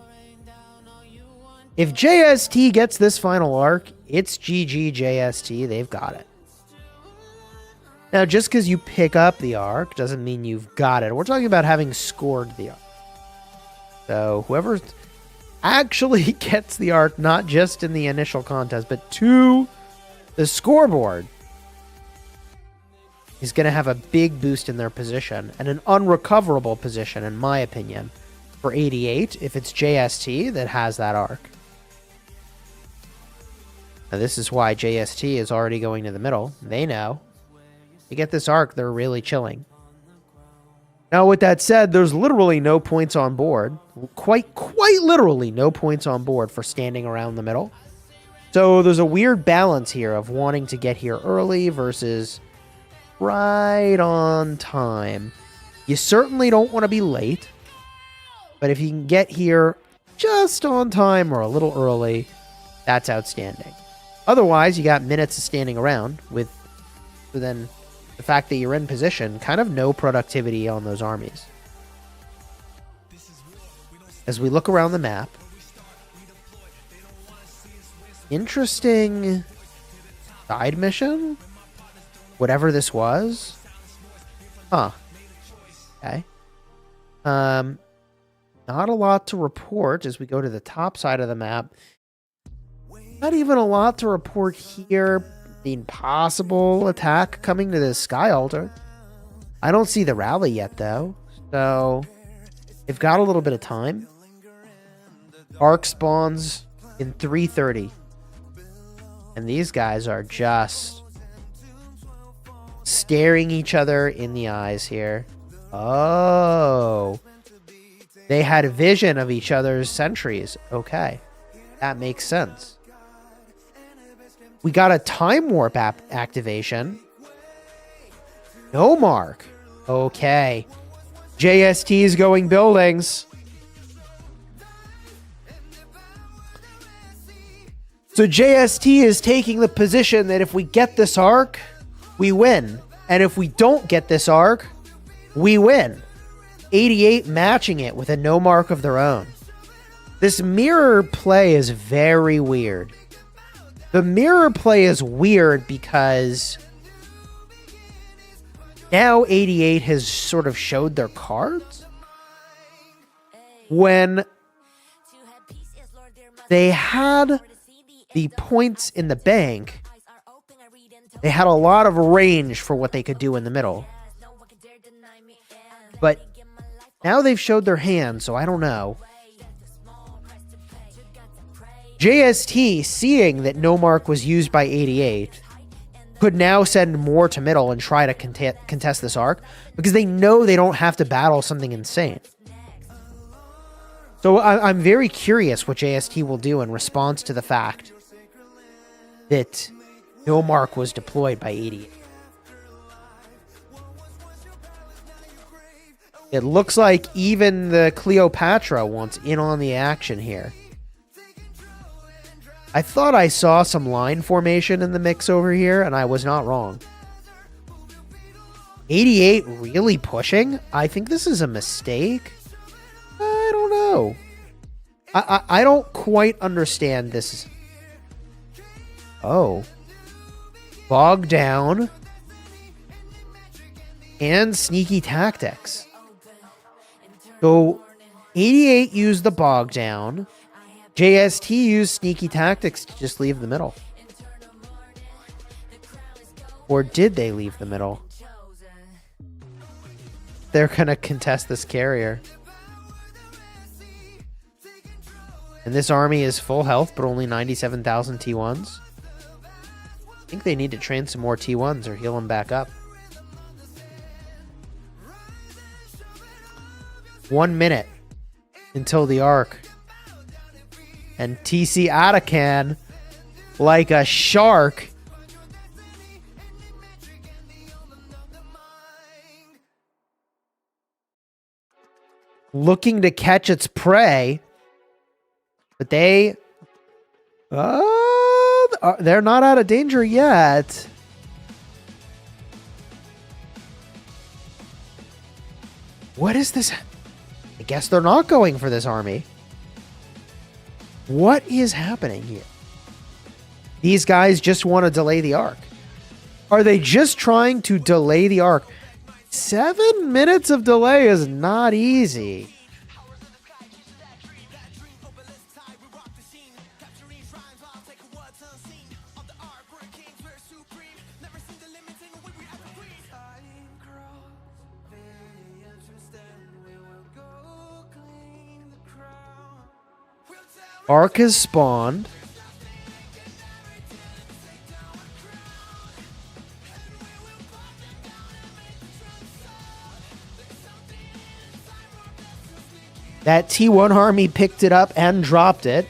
If JST gets this final arc, it's GG JST. They've got it. Now, just because you pick up the arc doesn't mean you've got it. We're talking about having scored the arc. So whoever actually gets the arc, not just in the initial contest, but to the scoreboard, is going to have a big boost in their position, and an unrecoverable position, in my opinion, for 88 if it's JST that has that arc. Now, this is why JST is already going to the middle. They know. To get this arc, they're really chilling. Now, with that said, there's literally no points on board. Quite literally no points on board for standing around the middle. So there's a weird balance here of wanting to get here early versus right on time. You certainly don't want to be late, but if you can get here just on time or a little early, that's outstanding. Otherwise, you got minutes of standing around with then the fact that you're in position, kind of no productivity on those armies. As we look around the map, interesting side mission? Whatever this was. Huh. Okay. Not a lot to report as we go to the top side of the map. Not even a lot to report here. The impossible attack coming to the Sky Altar. I don't see the rally yet, though. So, they've got a little bit of time. Arc spawns in 3:30. And these guys are just staring each other in the eyes here. Oh. They had a vision of each other's sentries. Okay. That makes sense. We got a time warp activation. No mark. Okay. JST is going buildings. So JST is taking the position that if we get this arc, we win. And if we don't get this arc, we win. 88 matching it with a no mark of their own. This mirror play is very weird. The mirror play is weird because now 88 has sort of showed their cards. When they had the points in the bank, they had a lot of range for what they could do in the middle. But now they've showed their hand, so I don't know. JST, seeing that no mark was used by 88, could now send more to middle and try to contest this arc, because they know they don't have to battle something insane. So I'm very curious what JST will do in response to the fact that no mark was deployed by 88. It looks like even the Cleopatra wants in on the action here. I thought I saw some line formation in the mix over here, and I was not wrong. 88 really pushing? I think this is a mistake. I don't know. I don't quite understand this. Oh. Bog down. And sneaky tactics. So, 88 used the bog down. JST used sneaky tactics to just leave the middle. Or did they leave the middle? They're gonna contest this carrier. And this army is full health, but only 97,000 T1s. I think they need to train some more T1s or heal them back up. 1 minute until the arc. And TC Atakan, like a shark, looking to catch its prey. But they're not out of danger yet. What is this? I guess they're not going for this army. What is happening here? These guys just want to delay the arc. Are they just trying to delay the arc? 7 minutes of delay is not easy. Arc has spawned. That T1 army picked it up and dropped it.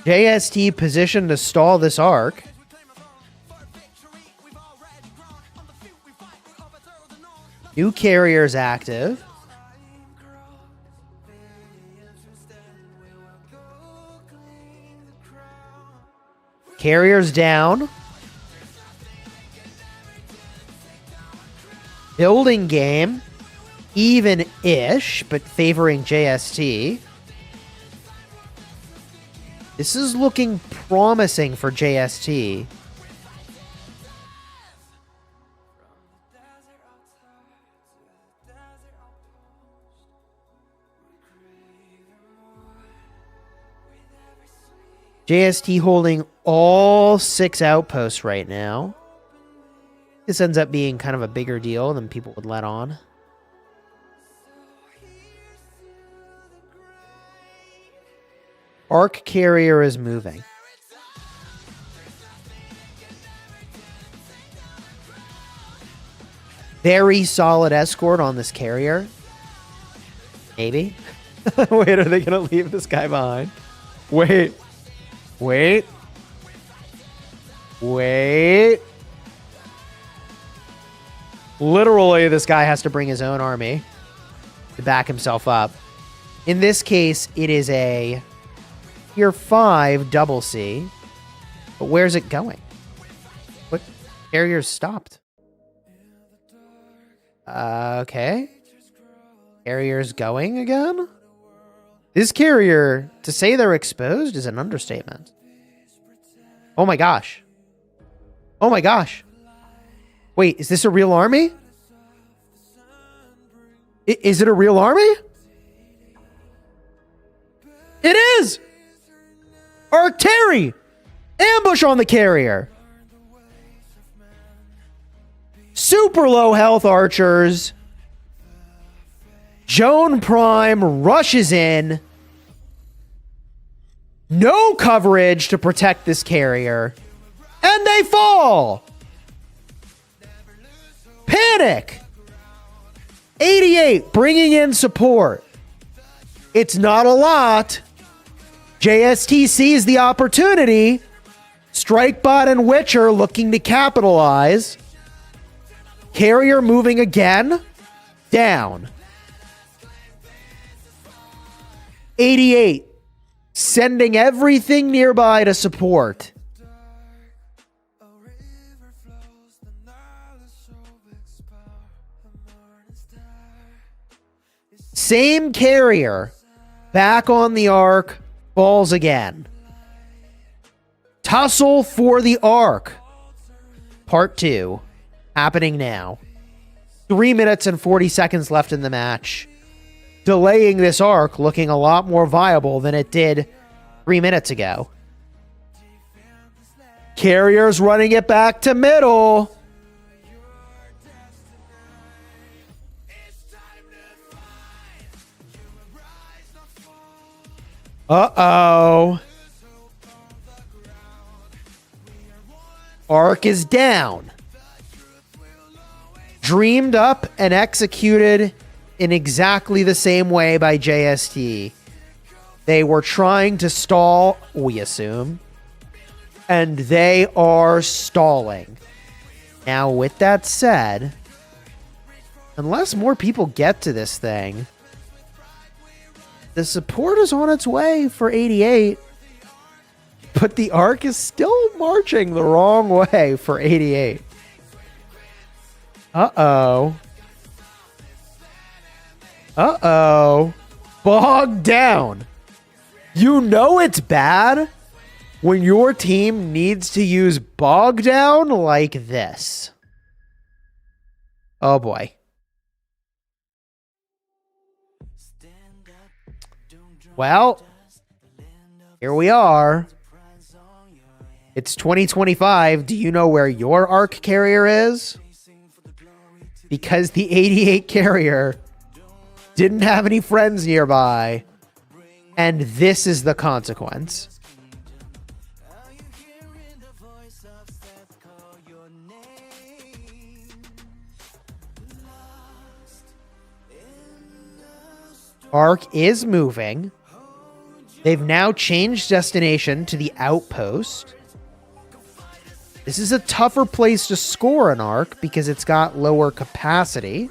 JST positioned to stall this arc. New carriers active. Carriers down. Building game. Even-ish, but favoring JST. This is looking promising for JST. JST holding all 6 outposts right now. This ends up being kind of a bigger deal than people would let on. Arc carrier is moving. Very solid escort on this carrier. Maybe. Wait, are they going to leave this guy behind? Wait. Wait. Literally, this guy has to bring his own army to back himself up. In this case, it is a Tier 5 double C. But where's it going? What? Carrier's stopped. Okay. Carrier's going again? This carrier, to say they're exposed is an understatement. Oh my gosh. Oh my gosh. Wait, is this a real army? Is it a real army? It is! Artillery! Ambush on the carrier! Super low health archers. Joan Prime rushes in. No coverage to protect this carrier. And they fall! Panic! 88 bringing in support. It's not a lot. JST sees the opportunity. Strikebot and Witcher looking to capitalize. Carrier moving again. Down. 88 sending everything nearby to support. Same carrier back on the arc, falls again. Tussle for the arc. Part 2 happening now. 3 minutes and 40 seconds left in the match. Delaying this arc looking a lot more viable than it did 3 minutes ago. Carrier's running it back to middle. Uh-oh. Arc is down. Dreamed up and executed in exactly the same way by JST. They were trying to stall, we assume, and they are stalling. Now, with that said, unless more people get to this thing, the support is on its way for 88. But the arc is still marching the wrong way for 88. Uh-oh. Uh-oh. Bogged down. You know it's bad when your team needs to use bog down like this. Oh boy. Well, here we are. It's 2025. Do you know where your arc carrier is? Because the 88 carrier didn't have any friends nearby. And this is the consequence. Arc is moving. They've now changed destination to the outpost. This is a tougher place to score an arc because it's got lower capacity.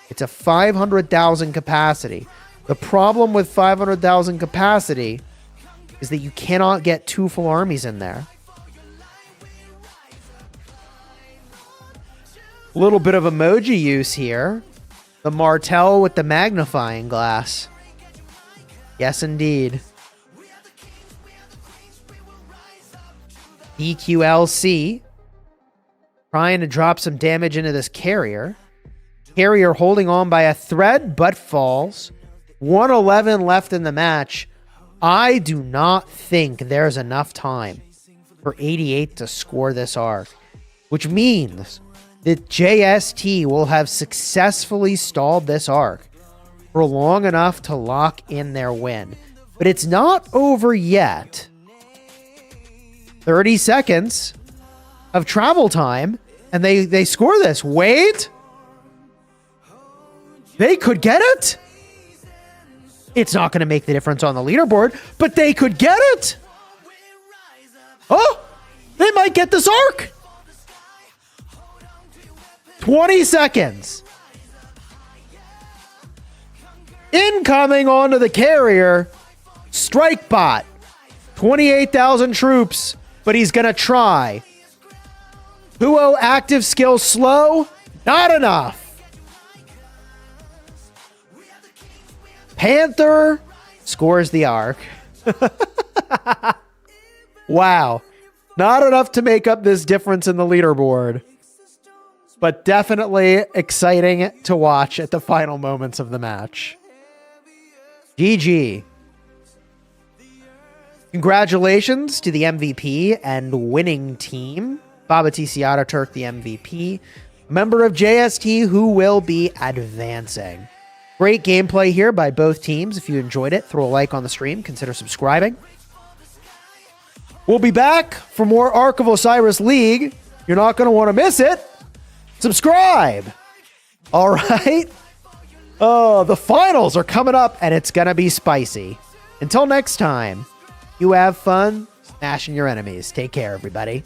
It's a 500,000 capacity. The problem with 500,000 capacity is that you cannot get 2 full armies in there. A little bit of emoji use here. The Martel with the magnifying glass. Yes, indeed. EQLC trying to drop some damage into this carrier. Carrier holding on by a thread, but falls. 111 left in the match. I do not think there's enough time for 88 to score this arc, which means that JST will have successfully stalled this arc for long enough to lock in their win. But it's not over yet. 30 seconds of travel time, and they score this. Wait! They could get it? It's not going to make the difference on the leaderboard, but they could get it! Oh! They might get this arc! 20 seconds. Incoming onto the carrier. Strike bot. 28,000 troops, but he's going to try. Huo active skill slow. Not enough. Panther scores the arc. Wow. Not enough to make up this difference in the leaderboard, but definitely exciting to watch at the final moments of the match. GG. Congratulations to the MVP and winning team. Babatisi Ataturk, the MVP, member of JST, who will be advancing. Great gameplay here by both teams. If you enjoyed it, throw a like on the stream. Consider subscribing. We'll be back for more Ark of Osiris League. You're not going to want to miss it. Subscribe. All right. Oh, the finals are coming up, and it's going to be spicy. Until next time, you have fun smashing your enemies. Take care, everybody.